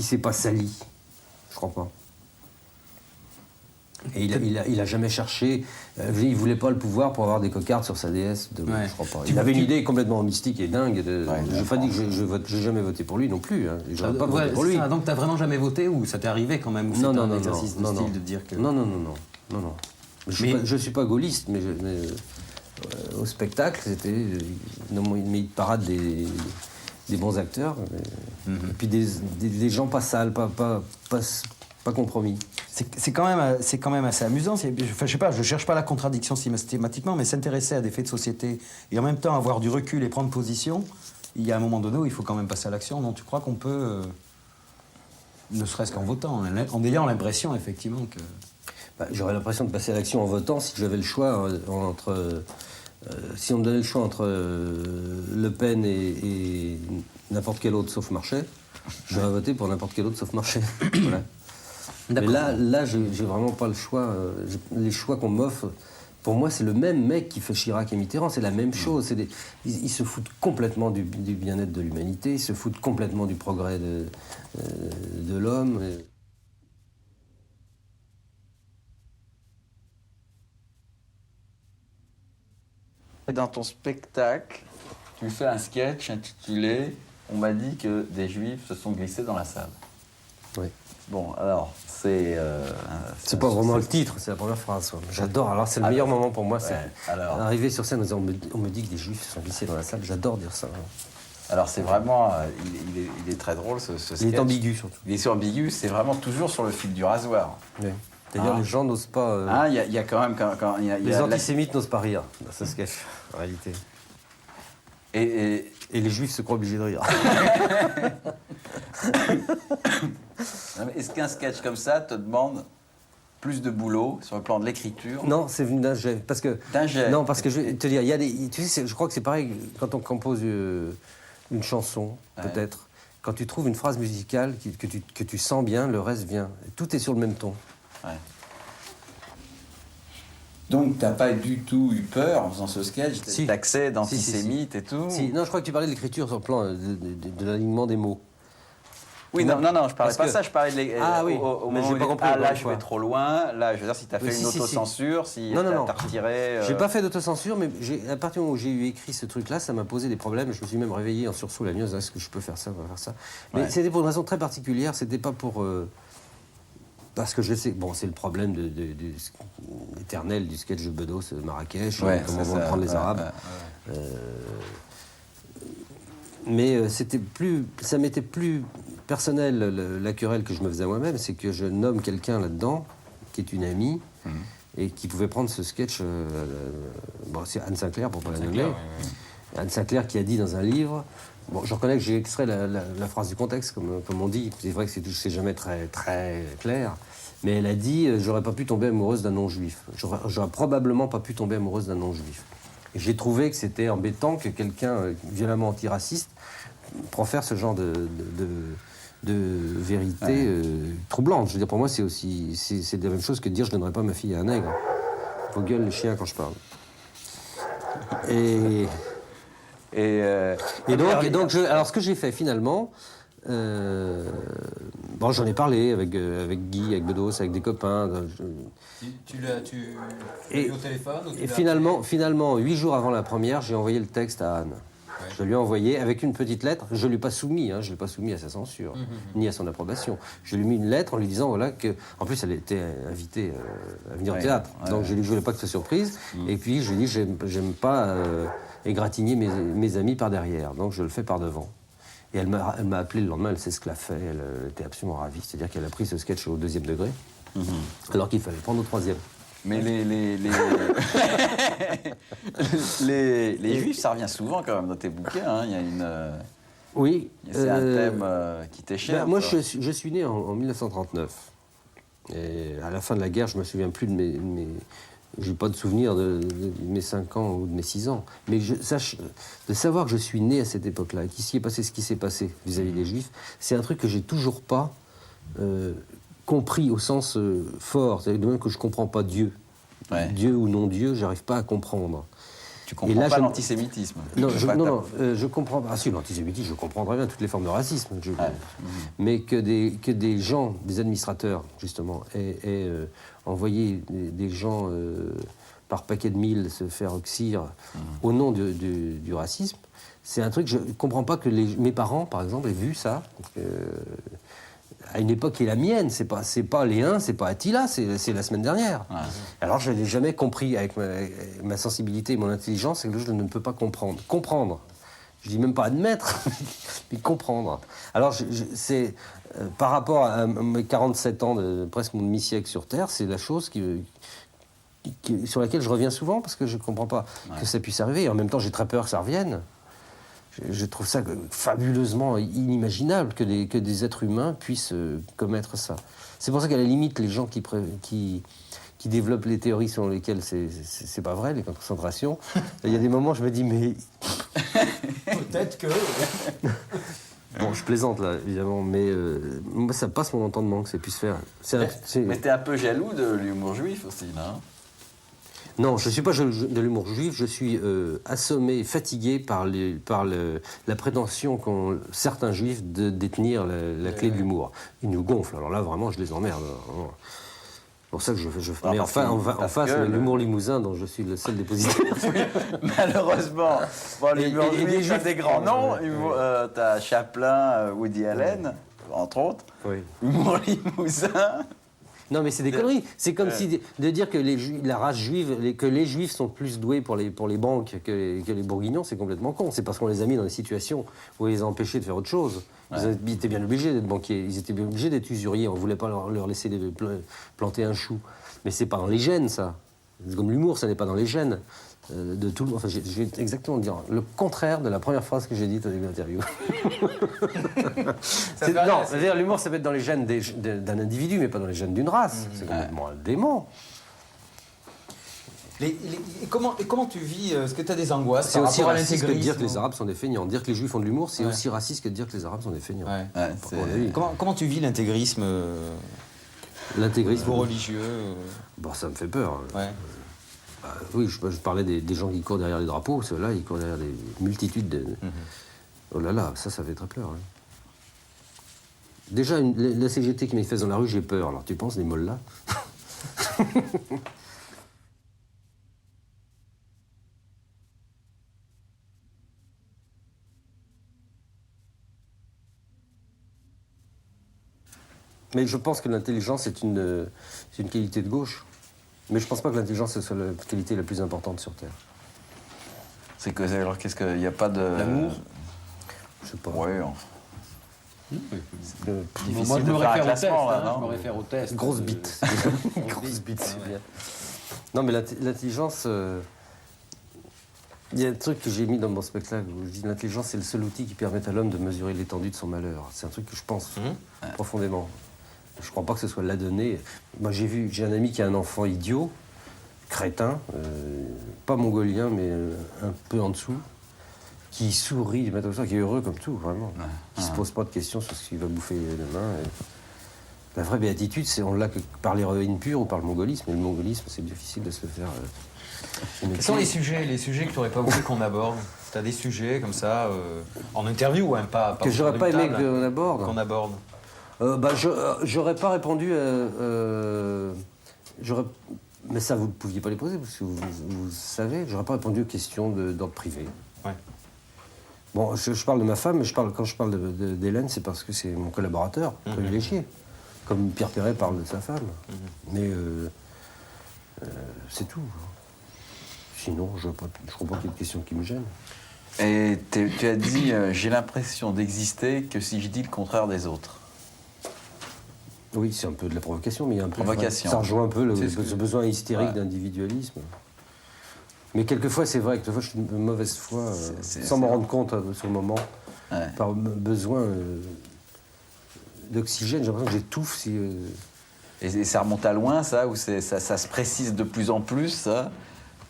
s'est pas sali, je crois pas. Et il a jamais cherché. Il voulait pas le pouvoir pour avoir des cocardes sur sa déesse. Je crois pas. Il avait une idée complètement mystique et dingue. Je n'ai pas dit que j'ai jamais voté pour lui non plus. Hein. J'aurais pas voté pour lui. Ça, donc t'as vraiment jamais voté ou ça t'est arrivé quand même ou c'est un exercice de style de dire que. Non. Je suis pas gaulliste, mais au spectacle, c'était une parade des bons acteurs, et puis des gens pas sales, pas compromis. C'est quand même assez amusant. Je sais pas, je cherche pas la contradiction systématiquement, mais s'intéresser à des faits de société et en même temps avoir du recul et prendre position, il y a un moment donné où il faut quand même passer à l'action. Donc tu crois qu'on peut, ne serait-ce qu'en votant, en ayant l'impression effectivement que... J'aurais l'impression de passer à l'action en votant si j'avais le choix entre... si on me donnait le choix entre Le Pen et n'importe quel autre sauf Marchais, j'aurais voté pour n'importe quel autre sauf Marchais. Voilà. Mais là, j'ai vraiment pas le choix. Les choix qu'on m'offre, pour moi, c'est le même mec qui fait Chirac et Mitterrand, c'est la même chose. Ils se foutent complètement du bien-être de l'humanité, ils se foutent complètement du progrès de l'homme. Dans ton spectacle, tu fais un sketch intitulé « On m'a dit que des juifs se sont glissés dans la salle ». Oui. Bon, alors, c'est pas vraiment le titre, c'est la première phrase. Ouais. J'adore. Alors, c'est le meilleur moment pour moi, c'est arriver sur scène en disant on me dit que des juifs se sont glissés dans la salle. J'adore dire ça. Alors, c'est vraiment... il est très drôle, ce sketch. Il est ambigu, surtout. Il est ambigu, c'est vraiment toujours sur le fil du rasoir. Oui. D'ailleurs, les gens n'osent pas... Il y a quand même... les antisémites n'osent pas rire dans ce sketch, en réalité. Et les juifs se croient obligés de rire. Est-ce qu'un sketch comme ça te demande plus de boulot sur le plan de l'écriture? Non, c'est venu d'un jet. Parce que, d'un jet. Non, parce que je vais te dire, il y a des... Tu sais, je crois que c'est pareil quand on compose une chanson, peut-être. Quand tu trouves une phrase musicale que tu sens bien, le reste vient. Tout est sur le même ton. Ouais. Donc, t'as pas du tout eu peur en faisant ce sketch, si. d'accès d'antisémite et tout? Si. Non, je crois que tu parlais de l'écriture sur le plan de l'alignement des mots. Oui, non, je parlais pas ça, je parlais de oui, mais j'ai pas compris. là, je vais trop loin, là, je veux dire, si t'as fait une autocensure, si t'as retiré... J'ai pas fait d'autocensure, mais à partir du moment où j'ai eu écrit ce truc-là, ça m'a posé des problèmes. Je me suis même réveillé en sursaut la nuit, est-ce que je peux faire ça, on va faire ça. Mais c'était pour une raison très particulière, c'était pas pour... parce que je sais, bon, c'est le problème éternel du sketch de Bedos, Marrakech, comment vont prendre les Arabes. Mais ça m'était plus personnel, la querelle que je me faisais à moi-même, c'est que je nomme quelqu'un là-dedans, qui est une amie, et qui pouvait prendre ce sketch. C'est Anne Sinclair, pour ne pas la nommer. Anne Sinclair qui a dit dans un livre... Bon, je reconnais que j'ai extrait la phrase du contexte, comme on dit. C'est vrai que c'est jamais très, très clair. Mais elle a dit « J'aurais pas pu tomber amoureuse d'un non-juif. J'aurais probablement pas pu tomber amoureuse d'un non-juif. » Et j'ai trouvé que c'était embêtant que quelqu'un violemment antiraciste profère ce genre vérité troublante. Je veux dire, pour moi, c'est la même chose que de dire je ne donnerai pas ma fille à un nègre. Vos gueules, les chiens, quand je parle. Et donc alors, ce que j'ai fait, finalement... bon, j'en ai parlé avec Guy, avec Bedos, avec des copains. Tu l'as eu au téléphone ou Et finalement, 8 jours avant la première, j'ai envoyé le texte à Anne. Ouais. Je lui ai envoyé avec une petite lettre. Je ne l'ai pas soumis, je ne l'ai pas soumis à sa censure, ni à son approbation. Je lui ai mis une lettre en lui disant voilà que, en plus, elle était invitée à venir au théâtre, donc je ne voulais pas que ce soit surprise. Et puis je lui ai dit j'aime pas égratigner mes amis par derrière, donc je le fais par devant. Et elle m'a appelé le lendemain, elle sait ce qu'elle a fait, elle était absolument ravie. C'est-à-dire qu'elle a pris ce sketch au 2e degré, alors qu'il fallait le prendre au 3e. Mais les Juifs, ça revient souvent quand même dans tes bouquins. Il y a une... Oui. C'est un thème qui t'est cher. Moi, je suis né en 1939. Et à la fin de la guerre, je ne me souviens plus de mes j'ai pas de souvenir de mes 5 ans ou de mes 6 ans. Mais de savoir que je suis né à cette époque-là et qu'il s'y est passé ce qui s'est passé vis-à-vis des Juifs, c'est un truc que j'ai toujours pas compris au sens fort. C'est-à-dire de même que je comprends pas Dieu. Ouais. Dieu ou non Dieu, j'arrive pas à comprendre. Tu comprends pas l'antisémitisme? Non, je comprends pas. Ah si, l'antisémitisme, je comprends très bien toutes les formes de racisme. Mais que des gens, des administrateurs, justement, aient envoyé des gens par paquet de mille se faire oxyre au nom du racisme, c'est un truc, je comprends pas que mes parents, par exemple, aient vu ça. À une époque qui est la mienne, c'est pas Léon, c'est pas Attila, c'est la semaine dernière. Ouais. Alors je l'ai jamais compris avec ma sensibilité et mon intelligence, c'est que je ne peux pas comprendre. Comprendre. Je dis même pas admettre, mais comprendre. Alors c'est par rapport à mes 47 ans, presque mon demi-siècle sur Terre, c'est la chose sur laquelle je reviens souvent parce que je comprends pas que ça puisse arriver. Et en même temps, j'ai très peur que ça revienne. Je trouve ça fabuleusement inimaginable que des êtres humains puissent commettre ça. C'est pour ça qu'à la limite, les gens qui développent les théories selon lesquelles c'est pas vrai, les concentrations, il y a des moments où je me dis, mais... Peut-être que... Bon, je plaisante là, évidemment, mais moi, ça passe mon entendement que ça puisse faire. Mais t'es un peu jaloux de l'humour juif aussi, non ? Non, je ne suis pas de l'humour juif, je suis assommé, fatigué par la prétention qu'ont certains juifs de détenir la clé de l'humour. Ils nous gonflent, alors là, vraiment, je les emmerde. C'est pour ça que je mets en face l'humour limousin dont je suis le seul dépositaire. Malheureusement, l'humour juif, t'as des grands noms, t'as Chaplin, Woody Allen, entre autres. Oui. Humour limousin... Non, mais c'est des conneries. C'est comme si de dire que la race juive, que les juifs sont plus doués pour les banques que les bourguignons, c'est complètement con. C'est parce qu'on les a mis dans des situations où on les a empêchés de faire autre chose. Ils étaient bien obligés d'être banquiers, ils étaient bien obligés d'être usuriers. On ne voulait pas leur laisser planter un chou. Mais c'est pas dans les gènes, ça. C'est comme l'humour, ça n'est pas dans les gènes de tout le monde. Enfin, je vais exactement dire le contraire de la première phrase que j'ai dite au début de l'interview. Non, c'est-à-dire l'humour, ça peut être dans les gènes d'un individu, mais pas dans les gènes d'une race. C'est complètement dément. Comment tu vis? Est-ce que tu as des angoisses? C'est aussi raciste que de dire que les Arabes sont des feignants. Dire que les Juifs font de l'humour, c'est aussi raciste que de dire que les Arabes sont des feignants. Comment tu vis l'intégrisme? L'intégrisme religieux? Bon, ça me fait peur. Oui, je parlais des gens qui courent derrière les drapeaux. Ceux-là, ils courent derrière des multitudes de... Oh là là, ça fait très peur. Déjà, la CGT qui manifeste dans la rue, j'ai peur. Alors, tu penses, les mollahs? Mais je pense que l'intelligence c'est une qualité de gauche. Mais je ne pense pas que l'intelligence soit la qualité la plus importante sur Terre. C'est que alors qu'est-ce qu'il n'y a pas de... L'amour? Je sais pas. Ouais. Moi, je me réfère au test. Je me réfère au test. Grosse bite. Grosse bite, c'est bien. Non, mais l'intelligence... Il y a un truc que j'ai mis dans mon spectacle où je dis l'intelligence, c'est le seul outil qui permet à l'homme de mesurer l'étendue de son malheur. C'est un truc que je pense profondément. Je ne crois pas que ce soit la donnée. Moi, j'ai un ami qui a un enfant idiot, crétin, pas mongolien, mais un peu en dessous, qui sourit, qui est heureux comme tout, vraiment. Qui ne se pose pas de questions sur ce qu'il va bouffer demain. La vraie béatitude, on l'a que par l'héroïne pure ou par le mongolisme. Et le mongolisme, c'est difficile de se le faire. Quels sont les sujets que tu n'aurais pas voulu qu'on aborde? Tu as des sujets comme ça, en interview, hein, pas que j'aurais pas aimé qu'on aborde. J'aurais pas répondu. Mais ça, vous ne pouviez pas les poser, parce que vous savez, j'aurais pas répondu aux questions d'ordre privé. Ouais. Bon, je parle de ma femme, mais quand je parle d'Hélène, c'est parce que c'est mon collaborateur privilégié. Comme Pierre Perret parle de sa femme. Mais c'est tout. Sinon, je ne crois pas qu'il y ait de questions qui me gênent. Et tu as dit j'ai l'impression d'exister que si je dis le contraire des autres. Oui, c'est un peu de la provocation, mais il y a un peu... Provocation. Ça rejoint un peu ce besoin hystérique d'individualisme. Mais quelquefois, c'est vrai que je suis de mauvaise foi, sans m'en rendre compte sur le moment, par besoin d'oxygène. J'ai l'impression que j'étouffe si... Et ça remonte à loin, ça, ou ça se précise de plus en plus, ça,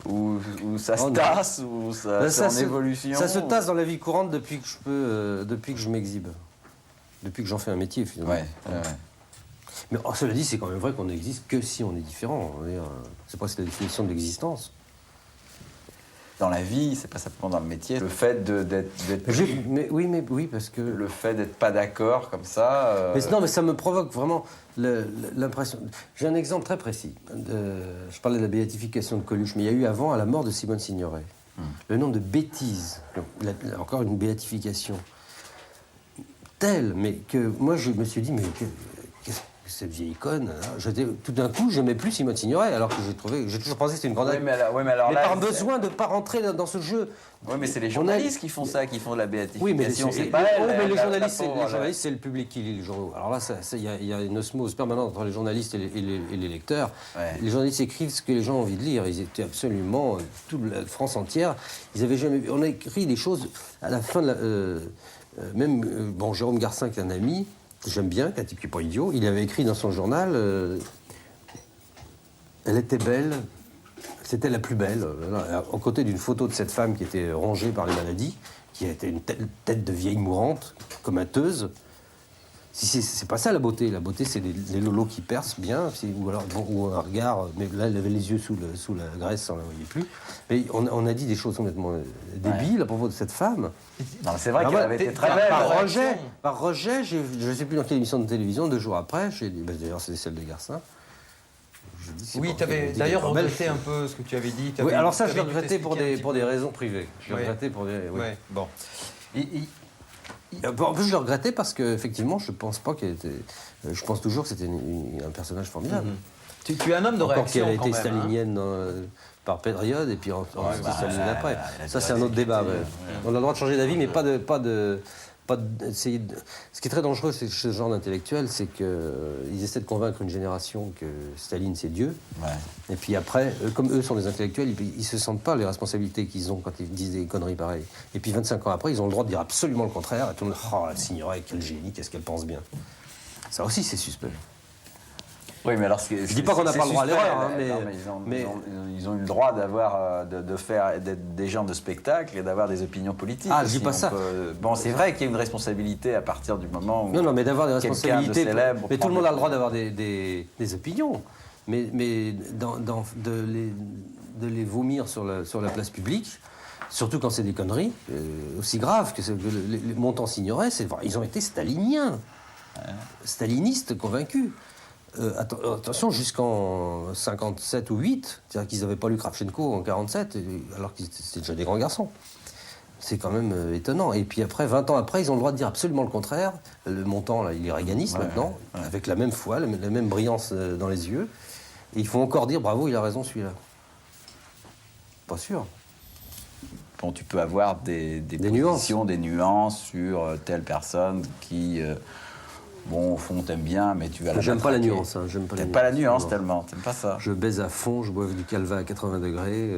ou ça se tasse, ou c'est en évolution. Ça se tasse dans la vie courante depuis que je m'exhibe. Depuis que j'en fais un métier, finalement. Ouais. Mais cela dit, c'est quand même vrai qu'on n'existe que si on est différent. C'est presque la définition de l'existence. Dans la vie, c'est pas simplement dans le métier. Le fait d'être... Oui, parce que... Le fait d'être pas d'accord, comme ça... Mais ça me provoque vraiment l'impression... J'ai un exemple très précis. Je parlais de la béatification de Coluche, mais il y a eu avant, à la mort de Simone Signoret, le nombre de bêtises, encore une béatification, telle, mais que moi, je me suis dit, mais qu'est-ce que cette vieille conne, tout d'un coup, je n'aimais plus Simone Signoret, alors que j'ai toujours pensé que c'était une grande... mais par besoin de ne pas rentrer dans ce jeu. Oui, mais c'est les journalistes qui font ça, qui font de la béatification. Oui, mais c'est pas elle. Mais les journalistes, c'est le public qui lit les journaux. Alors là, il y a une osmose permanente entre les journalistes et les lecteurs. Ouais. Les journalistes écrivent ce que les gens ont envie de lire. Ils étaient absolument... toute la France entière, ils avaient jamais... On a écrit des choses à la fin de la... Jérôme Garcin, qui est un ami... J'aime bien, un type qui n'est pas idiot. Il avait écrit dans son journal elle était belle, c'était la plus belle. À côté d'une photo de cette femme qui était rongée par les maladies, qui était une tête de vieille mourante, comateuse. C'est pas ça la beauté. La beauté, c'est les lolos qui percent bien, ou un regard. Mais là, elle avait les yeux sous la graisse, on ne la voyait plus. Mais on a dit des choses complètement débiles à propos de cette femme. Non, c'est vrai qu'elle avait été très belle. Par rejet, je ne sais plus dans quelle émission de télévision, 2 jours après, d'ailleurs, c'est celle de Garcin. Oui, tu avais d'ailleurs regretté un peu ce que tu avais dit. Oui, alors ça, je l'ai regretté pour des raisons privées. Je l'ai regretté pour des... Oui. Ouais, bon. En plus, je l'ai regretté parce qu'effectivement, je pense pas qu'elle était... Je pense toujours que c'était un personnage formidable. Tu es un homme de réaction, qu'elle a été stalinienne par période et puis stalinienne après. Ça, c'est un autre débat. On a le droit de changer d'avis, mais pas de essayer de... Ce qui est très dangereux chez ce genre d'intellectuels, c'est qu'ils essaient de convaincre une génération que Staline, c'est Dieu. Ouais. Et puis après, comme eux sont des intellectuels, ils ne se sentent pas les responsabilités qu'ils ont quand ils disent des conneries pareilles. Et puis 25 ans après, ils ont le droit de dire absolument le contraire. Et tout le monde, oh, la Signoret, quel génie, qu'est-ce qu'elle pense bien. Ça aussi, c'est suspect. Oui, mais alors... Je ne dis pas qu'on n'a pas le droit à l'erreur, mais ils ont eu le droit d'avoir, d'être des gens de spectacle et d'avoir des opinions politiques. Ah, je dis pas ça. Bon, c'est vrai qu'il y a une responsabilité à partir du moment où... Non, mais d'avoir des responsabilités... Mais tout le monde a le droit d'avoir des opinions. Mais de les vomir sur la place publique, surtout quand c'est des conneries, aussi graves que les montants Signoret, ils ont été staliniens. Stalinistes convaincus. Attention, jusqu'en 57 ou 8, c'est-à-dire qu'ils n'avaient pas lu Kravchenko en 47, alors qu'ils étaient déjà des grands garçons. C'est quand même étonnant. Et puis après, 20 ans après, ils ont le droit de dire absolument le contraire. Le montant, là, il est réganiste maintenant, avec la même foi, la même brillance dans les yeux. Et il faut encore dire, bravo, il a raison celui-là. Pas sûr. Bon, tu peux avoir des positions, des nuances sur telle personne qui... Bon, au fond, t'aimes bien, mais tu vas la... J'aime pas la nuance. T'aimes pas la nuance tellement, t'aimes pas ça. Je baise à fond, je bois du calva à 80 degrés.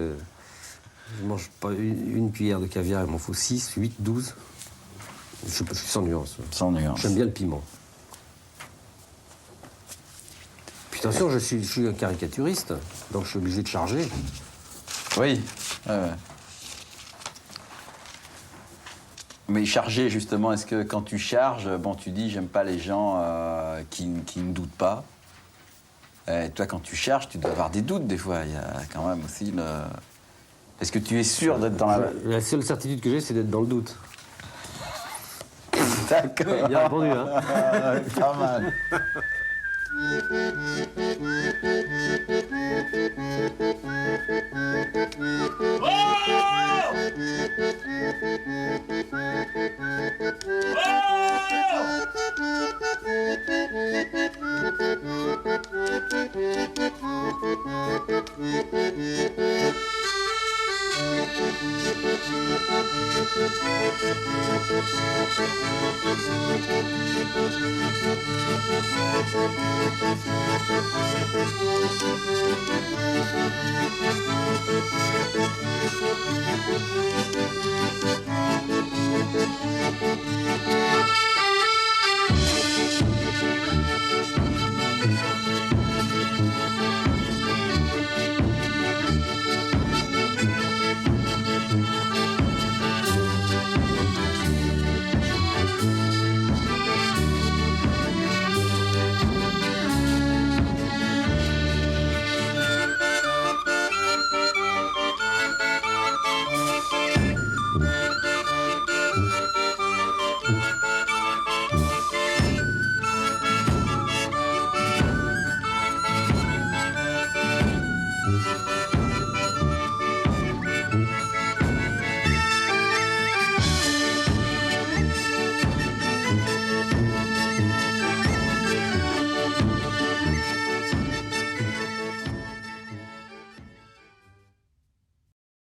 Je mange pas une cuillère de caviar, il m'en faut 6, 8, 12. Je suis sans nuance. Sans nuance. J'aime bien le piment. Puis attention, je suis un caricaturiste, donc je suis obligé de charger. Oui. Mais charger, justement, est-ce que quand tu charges, bon, tu dis, j'aime pas les gens qui ne doutent pas. Et toi, quand tu charges, tu dois avoir des doutes, des fois. Il y a quand même aussi le... Est-ce que tu es sûr d'être dans la... La seule certitude que j'ai, c'est d'être dans le doute. D'accord. Bien répondu, hein. Pas mal.